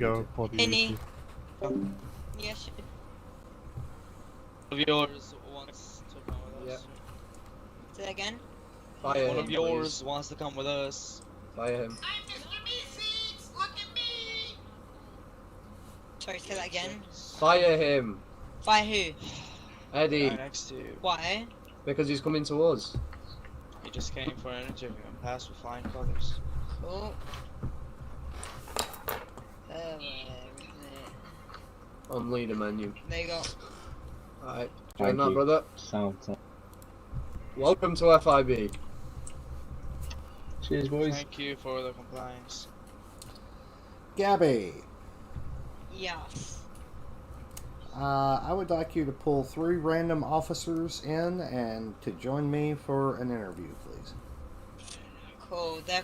Go for the Any? UT. Yes. One of yours wants to come with us. Say that again? Fire One him, of yours please. wants to come with us. Fire him. I'm Mr. Meeseeks! Look at me! Sorry, say that again. Fire him. By who? Eddie. Right next to you. Why? Because he's coming to us. He just came for an interview and passed with flying colors. Oh. On leader menu. There you go. Alright. Join Thank that, you. brother. Sounds. Welcome to FIB. Cheers, boys. Thank you for the compliance. Gabby, Yes. I would like you to pull 3 random officers in and to join me for an interview, please. Cool. The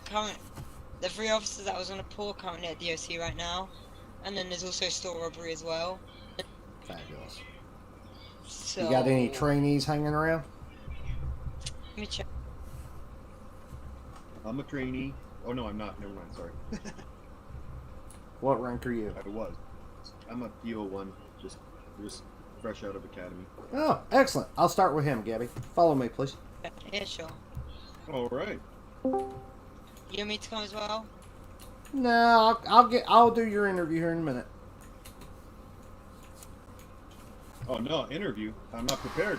3 officers that I was on a pull currently at DOC right now. And then there's also store robbery as well. Fabulous. So, You got any trainees hanging around? Let me check. I'm a trainee. Oh no, I'm not. Never mind. Sorry. What rank are you? I was. I'm a PO1. Just fresh out of academy. Oh, excellent. I'll start with him, Gabby. Follow me, please. Yeah, sure. All right. You want me to come as well? No, I'll do your interview here in a minute. Oh no, interview. I'm not prepared.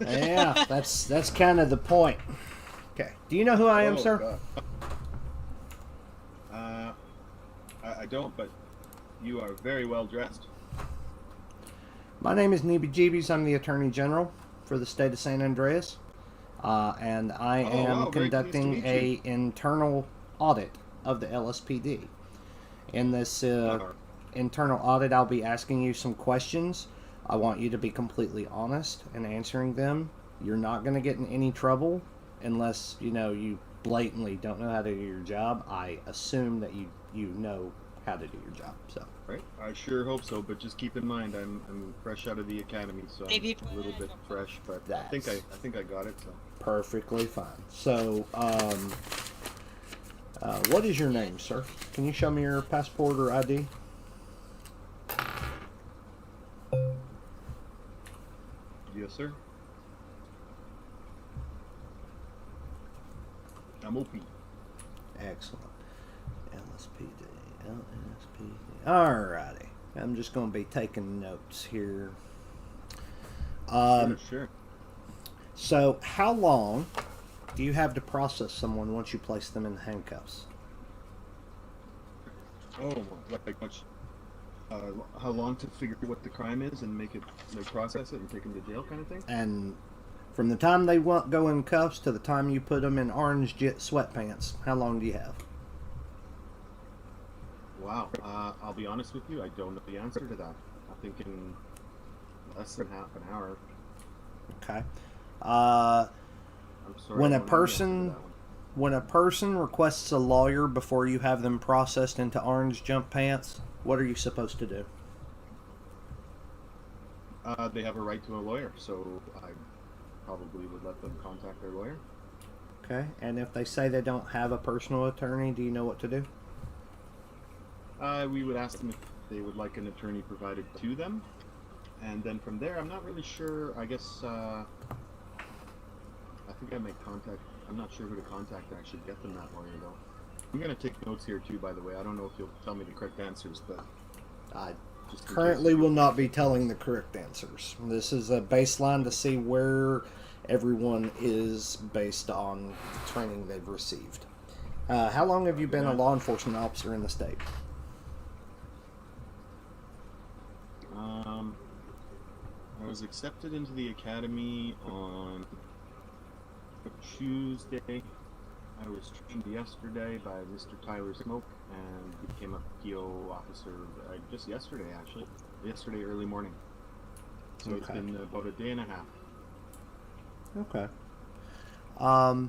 Yeah, that's kind of the point. Okay. Do you know who I am, Oh, sir? God. I don't, but you are very well dressed. My name is Neebie Jeebies. I'm the Attorney General for the state of San Andreas. And I Oh, am wow, very pleased to conducting meet a internal audit of the LSPD. In this internal audit, I'll be asking you some questions. I want you to be completely honest in answering them. You're not going to get in any trouble unless, you blatantly don't know how to do your job. I assume that you know how to do your job. So. Right? I sure hope so, but just keep in mind I'm fresh out of the academy, so Maybe I'm a little bit fresh, but I That's think I got it. So. perfectly fine. So, what is your name, sir? Can you show me your passport or ID? Yes, sir. I'm OP. Excellent. LSPD. Alrighty. I'm just going to be taking notes here. Sure. So, how long do you have to process someone once you place them in handcuffs? Oh, like much. How long to figure out what the crime is and make it, process it and take them to jail, kind of thing. And from the time they go in cuffs to the time you put them in orange sweatpants, how long do you have? Wow. I'll be honest with you. I don't know the answer to that. I'm thinking less than half an hour. Okay. I'm sorry. When I a don't know the answer to person that one. When a person requests a lawyer before you have them processed into orange jump pants, what are you supposed to do? They have a right to a lawyer, so I probably would let them contact their lawyer. Okay. And if they say they don't have a personal attorney, do you know what to do? We would ask them if they would like an attorney provided to them, and then from there, I'm not really sure. I guess I think I might contact. I'm not sure who to contact to actually get them that lawyer, though. I'm gonna take notes here too, by the way. I don't know if you'll tell me the correct answers, but I just in currently case. will not be telling the correct answers. This is a baseline to see where everyone is based on the training they've received. How long have you been a law enforcement officer in the state? I was accepted into the academy on Tuesday. I was trained yesterday by Mr. Tyler Smoke and became a PO officer just yesterday, actually. Yesterday early morning. So It's been about a day and a half. Okay. Are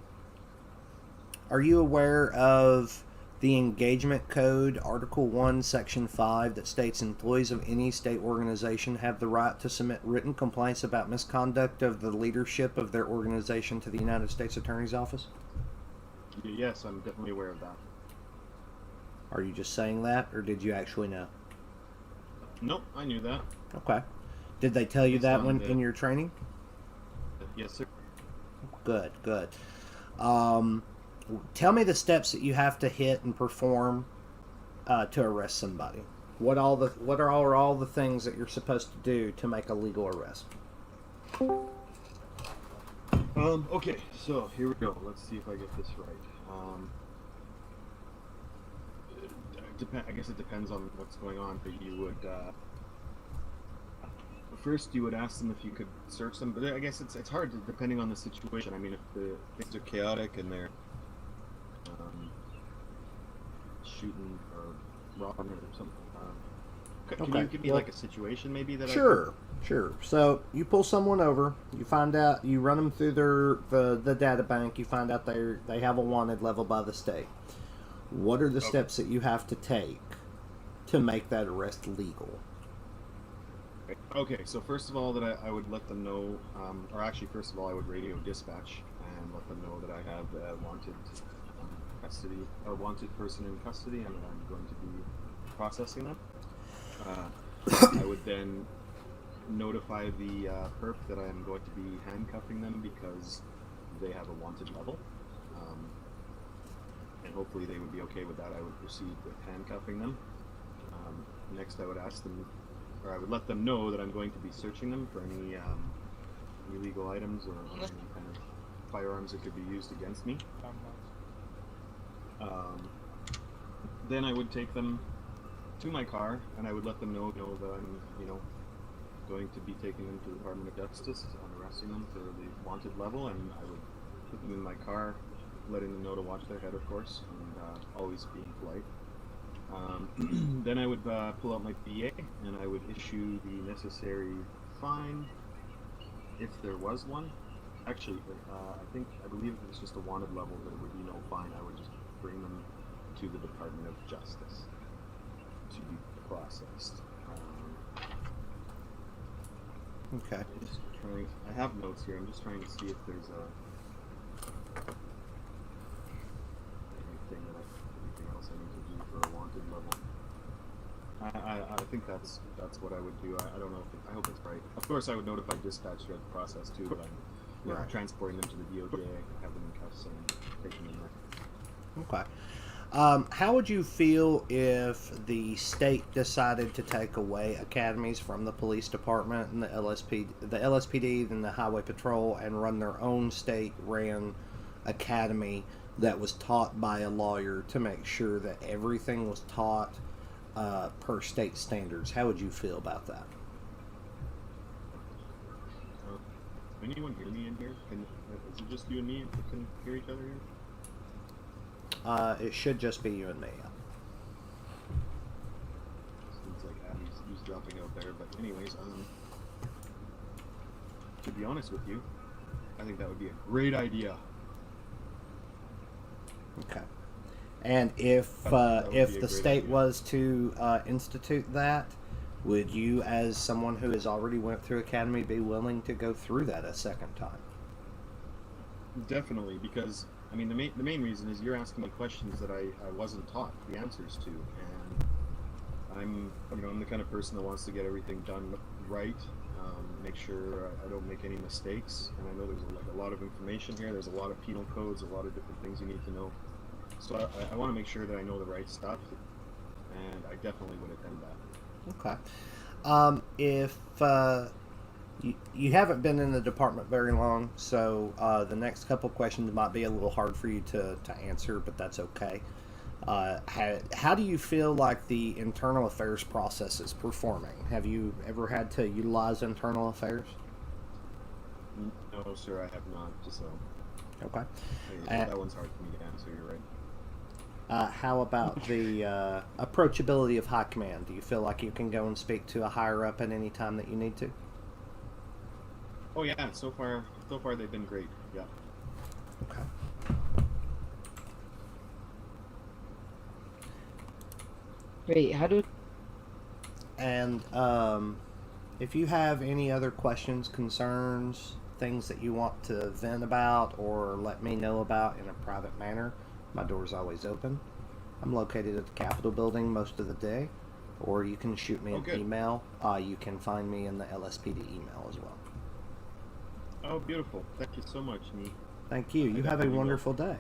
you aware of the Engagement Code, Article 1, Section 5, that states employees of any state organization have the right to submit written complaints about misconduct of the leadership of their organization to the United States Attorney's Office? Yes, I'm definitely aware of that. Are you just saying that, or did you actually know? Nope, I knew that. Okay. Did they tell you Based that on when the- in your training? Yes, sir. Good, good. Tell me the steps that you have to hit and perform to arrest somebody. What are all the things that you're supposed to do to make a legal arrest? Okay, so here we go. Let's see if I get this right. I guess it depends on what's going on, but you would first you would ask them if you could search them, but I guess it's hard depending on the situation. I mean, if the things are chaotic and they're shooting or robbing or something. Can Okay, you give me well, like a situation maybe that Sure. So you pull someone over, you find out, you run them through the data bank, you find out they have a wanted level by the state. What are the steps that you have to take to make that arrest legal? Okay, so first of all, that I would let them know, or actually, first of all, I would radio dispatch and let them know that I have a wanted custody or wanted person in custody, and that I'm going to be processing them. I would then notify the perp that I am going to be handcuffing them because they have a wanted level, and hopefully they would be okay with that. I would proceed with handcuffing them. Next, I would ask them, or I would let them know that I'm going to be searching them for any illegal items or any kind of firearms that could be used against me. Then I would take them to my car, and I would let them know that I'm, going to be taking them to the Department of Justice and arresting them for the wanted level, and I would put them in my car, letting them know to watch their head, of course, and always being polite. Then I would pull out my PA, and I would issue the necessary fine, if there was one. Actually, I believe if it's just a wanted level, there would be no fine. I would just bring them to the Department of Justice to be processed. Okay. I have notes here. I'm just trying to see if there's anything else I need to do for a wanted level. I think that's what I would do. I don't know I hope it's right. Of course, I would notify dispatch throughout the process too, but I'm Right. transporting them to the DOJ, have them in cuffs, and taking them there. Okay. How would you feel if the state decided to take away academies from the police department and the LSPD and the Highway Patrol and run their own state-ran academy that was taught by a lawyer to make sure that everything was taught per state standards? How would you feel about that? Can anyone hear me in here? Is it just you and me that can hear each other here? It should just be you and me. Seems like Atty's dropping out there, but anyways, to be honest with you, I think that would be a great idea. Okay. And if That would be a the great state idea. was to institute that, would you, as someone who has already went through academy, be willing to go through that a second time? Definitely, because I mean the main reason is you're asking me questions that I wasn't taught the answers to, and I'm the kind of person that wants to get everything done right, make sure I don't make any mistakes, and I know there's a lot of information here. There's a lot of penal codes, a lot of different things you need to know. So I want to make sure that I know the right stuff, and I definitely would attend that. Okay. If you haven't been in the department very long, so the next couple questions might be a little hard for you to answer, but that's okay. How do you feel like the internal affairs process is performing? Have you ever had to utilize internal affairs? No, sir, I have not. So Okay. that one's hard for me to answer. You're right. How about the approachability of high command? Do you feel like you can go and speak to a higher up at any time that you need to? Oh yeah, so far they've been great. Yeah. Okay. Wait, how do... And if you have any other questions, concerns, things that you want to vent about or let me know about in a private manner, my door's always open. I'm located at the Capitol building most of the day, or you can shoot me Oh, an good. email. You can find me in the LSPD email as well. Oh, beautiful. Thank you so much, Nee. Thank you. I You have a definitely will. wonderful day.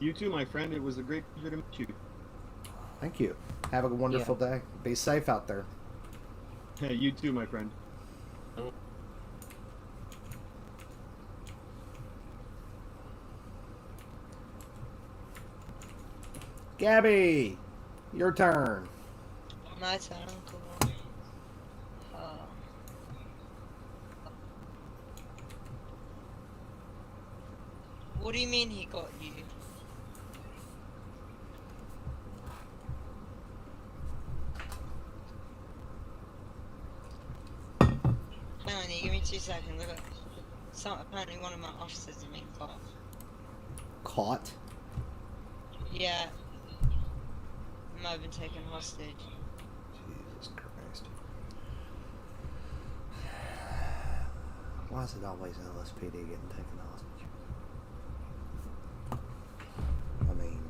You too, my friend. It was a great pleasure to meet you. Thank you. Have a wonderful day. Be safe out there. Hey, you too, my friend. Gabby, your turn. My turn, cool. What do you mean he got you? Hang on, you give me 2 seconds. Look at apparently one of my officers has been caught. Caught? Yeah. Might have been taken hostage. Jesus Christ. Why is it always LSPD getting taken hostage? I mean,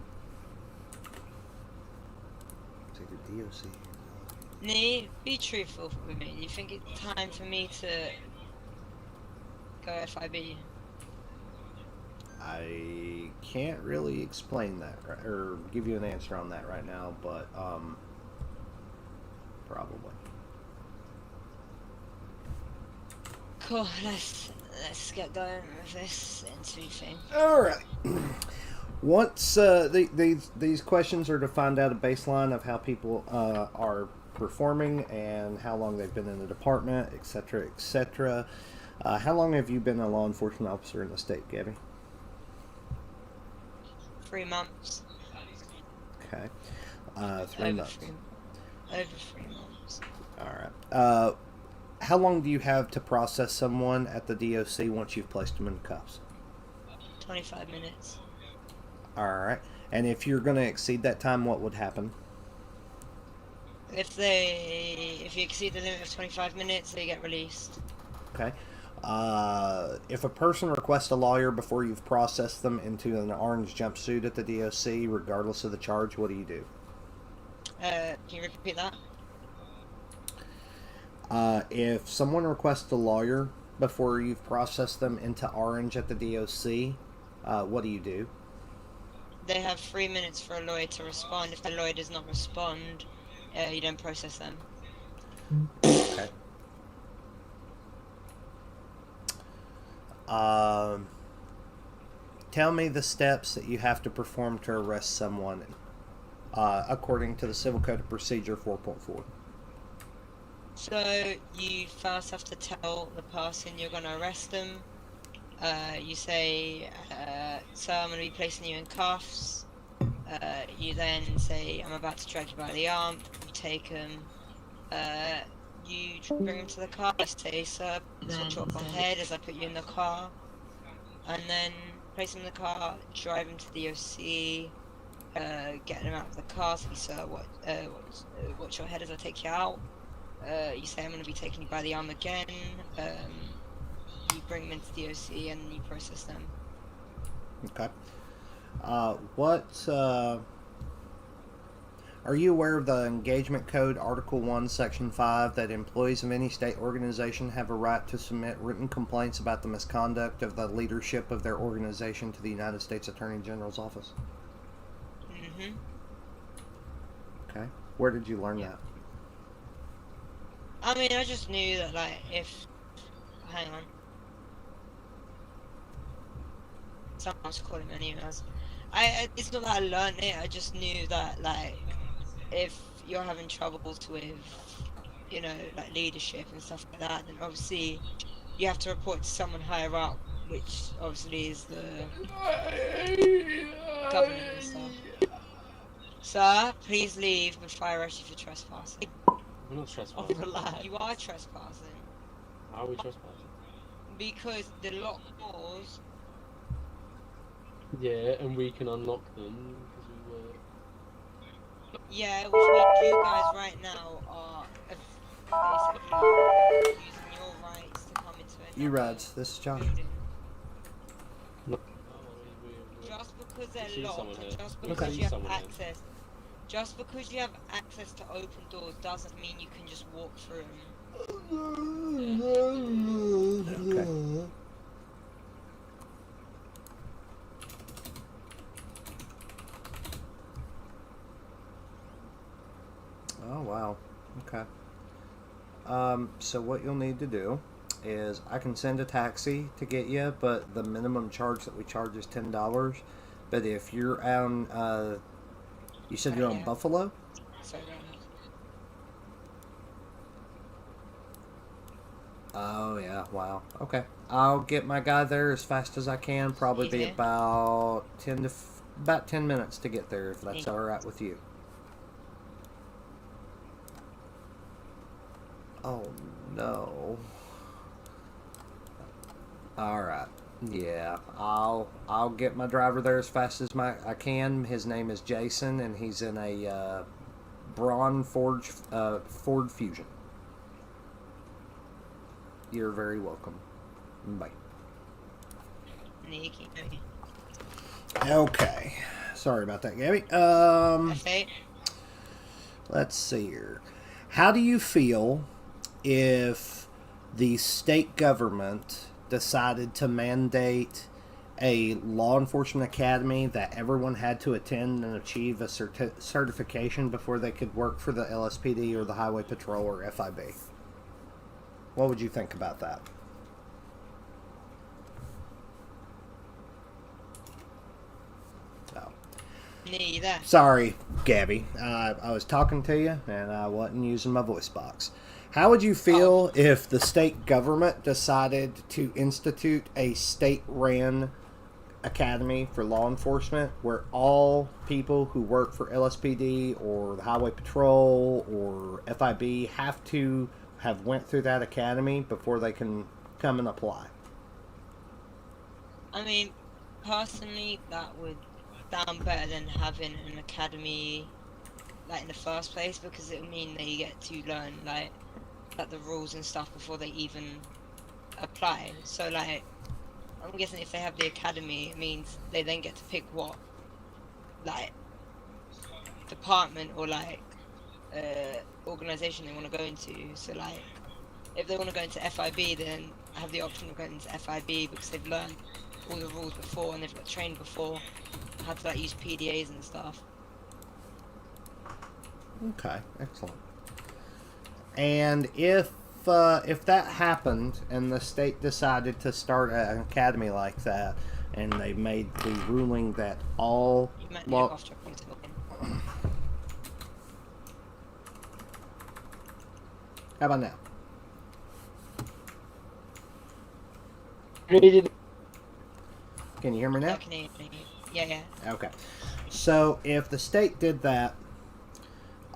it's either DOC or LSPD. Nee, be truthful with me. Do you think it's time for me to go FIB? I can't really explain that or give you an answer on that right now, but probably. Cool, let's get going with this interview thing. All right. Once these questions are to find out a baseline of how people are performing and how long they've been in the department, etc., etc. How long have you been a law enforcement officer in the state, Gabby? 3 months. Okay. 3 Over months. Over 3 months. All right. How long do you have to process someone at the DOC once you've placed them in cuffs? 25 minutes. All right. And if you're going to exceed that time, what would happen? If you exceed the limit of 25 minutes, they get released. Okay. If a person requests a lawyer before you've processed them into an orange jumpsuit at the DOC, regardless of the charge, what do you do? Can you repeat that? If someone requests a lawyer before you've processed them into orange at the DOC, what do you do? They have 3 minutes for a lawyer to respond. If the lawyer does not respond, you don't process them. Okay. Tell me the steps that you have to perform to arrest someone according to the Civil Code of Procedure 4.4. So you first have to tell the person you're going to arrest them. You say, so I'm going to be placing you in cuffs. You then say, I'm about to drag you by the arm. You take them. You bring them to the car. I say, sir, switch off my head as I put you in the car. And then place them in the car, drive them to the OC, get them out of the car. Say, sir, watch your head as I take you out. You say, I'm going to be taking you by the arm again. You bring them into the OC and you process them. Okay. Are you aware of the Engagement Code, Article 1, Section 5, that employees of any state organization have a right to submit written complaints about the misconduct of the leadership of their organization to the United States Attorney General's office? Mm-hmm. Okay. Where did you learn that? I mean, I just knew that, like, if... Hang on. Someone's calling me on emails. It's not that I learned it, I just knew that, like, if you're having troubles with, you know, like, leadership and stuff like that, then obviously you have to report to someone higher up, which obviously is the government and stuff. Sir, please leave before I arrest you for trespassing. I'm not trespassing. Relax. You are trespassing. How are we trespassing? Because the locked doors... Yeah, and we can unlock them because we were. Yeah, which means you guys right now are basically using your rights to come into it. You Rads, this is Josh. No. Just because they're See locked, someone here. just Okay. because See you have someone here. access, Just because you have access to open doors doesn't mean you can just walk through them. Okay. Oh, wow. Okay. So what you'll need to do is I can send a taxi to get you, but the minimum charge that we charge is $10. But if you're on, you said you're on Yeah. Buffalo? Sorry, Oh, yeah. Wow. Okay. I'll get my guy there as fast as I can. Probably be Easy. about 10 minutes to get there, if that's Easy. all right with you. Oh, no. All right. Yeah, I'll get my driver there as fast as I can. His name is Jason, and he's in a Braun Ford Fusion. You're very welcome. Bye. Sneaky. Okay. Sorry about that, Gabby. Okay. Let's see here. How do you feel if the state government decided to mandate a law enforcement academy that everyone had to attend and achieve a certification before they could work for the LSPD or the Highway Patrol or FIB? What would you think about that? Oh. Neither. Sorry, Gabby. I was talking to you and I wasn't using my voice box. How would you feel if the state government decided to institute a state-ran academy for law enforcement where all people who work for LSPD or the Highway Patrol or FIB have to have went through that academy before they can come and apply? I mean, personally, that would sound better than having an academy, like, in the first place, because it would mean that you get to learn, like the rules and stuff before they even apply. So, like, I'm guessing if they have the academy, it means they then get to pick what, like, department or, like, organization they want to go into. So, like, if they want to go into FIB, then have the option of going into FIB because they've learned all the rules before and they've got trained before how to, like, use PDAs and stuff. Okay, excellent. And if that happened and the state decided to start an academy like that, and they made the ruling that all You might law... off track when you're talking. How about now? Can you hear me now? I can hear you. Yeah. Okay. So if the state did that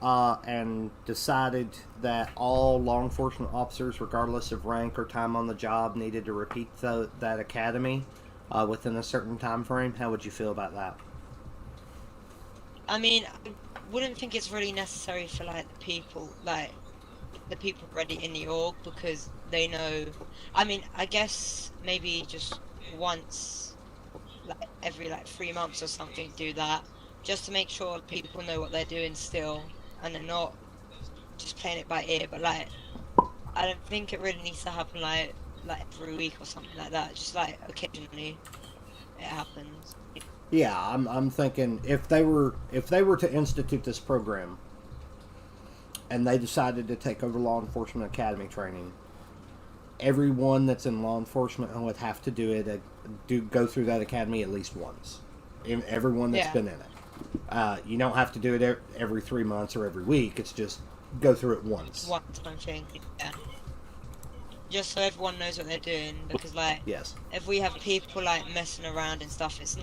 and decided that all law enforcement officers, regardless of rank or time on the job, needed to repeat that academy within a certain time frame, how would you feel about that? I mean, I wouldn't think it's really necessary for, like, the people already in the org, because they know. I mean, I guess maybe just once, like, every, like, 3 months or something, do that, just to make sure people know what they're doing still, and they're not just playing it by ear. But, like, I don't think it really needs to happen like every week or something like that. Just, like, occasionally it happens. Yeah, I'm thinking if they were to institute this program and they decided to take over law enforcement academy training, everyone that's in law enforcement would have to go through that academy at least once. Everyone that's been in it. You don't have to do it every 3 months or every week. It's just go through it once. One time thing, yeah. Just so everyone knows what they're doing, because, like, Yes. if we have people, like, messing around and stuff, it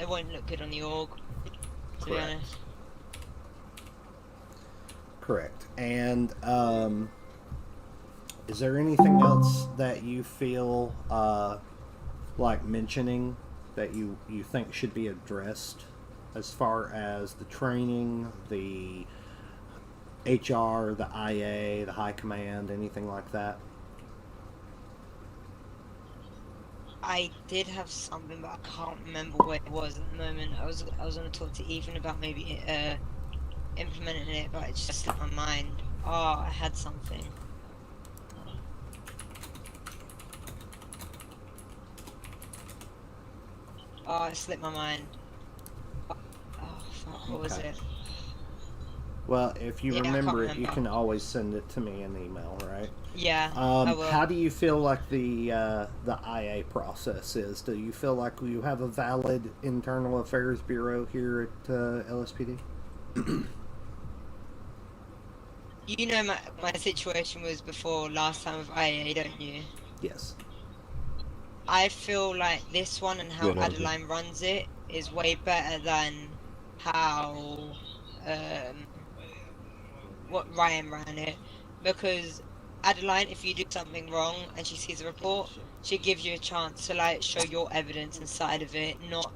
won't look good on the org, to be honest. Correct. And is there anything else that you feel like mentioning that you think should be addressed as far as the training, the HR, the IA, the high command, anything like that? I did have something, but I can't remember what it was at the moment. I was going to talk to Ethan about maybe implementing it, but it just slipped my mind. Oh, I had something. Oh, it slipped my mind. Oh, fuck, what was Okay. it? Well, if you Yeah, I can't remember it, you remember. can always send it to me in email, right? Yeah, I will. How do you feel like the IA process is? Do you feel like you have a valid internal affairs bureau here at LSPD? You know my situation was before last time with IA, don't you? Yes. I feel like this one and how Good idea. Adeline runs it is way better than how what Ryan ran it, because Adeline, if you do something wrong and she sees a report, she gives you a chance to like show your evidence inside of it, not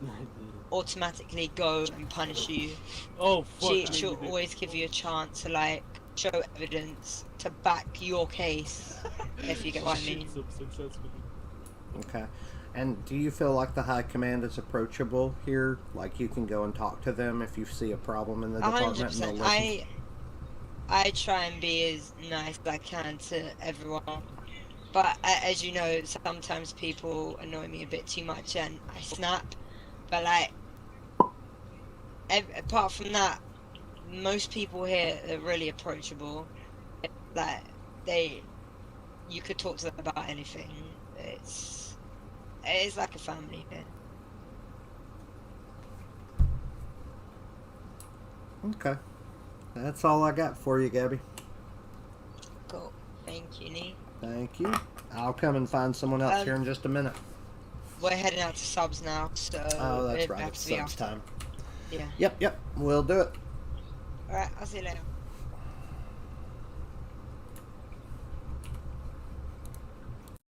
automatically go and punish you. Oh fuck! She'll always give you a chance to like show evidence to back your case, if you get what I mean. Okay. And do you feel like the high command is approachable here? Like you can go and talk to them if you see a problem in the department and they'll 100%. listen? I try and be as nice as I can to everyone, but as you know, sometimes people annoy me a bit too much and I snap. But like, apart from that, most people here are really approachable. Like you could talk to them about anything. It's like a family here. Okay. That's all I got for you, Gabby. Cool. Thank you, Nee. Thank you. I'll come and find someone else here in just a minute. We're heading out to subs now, so Oh, that's it right. has It's to be subs after. time. Yeah. Yep. We'll do it. Alright, I'll see you later.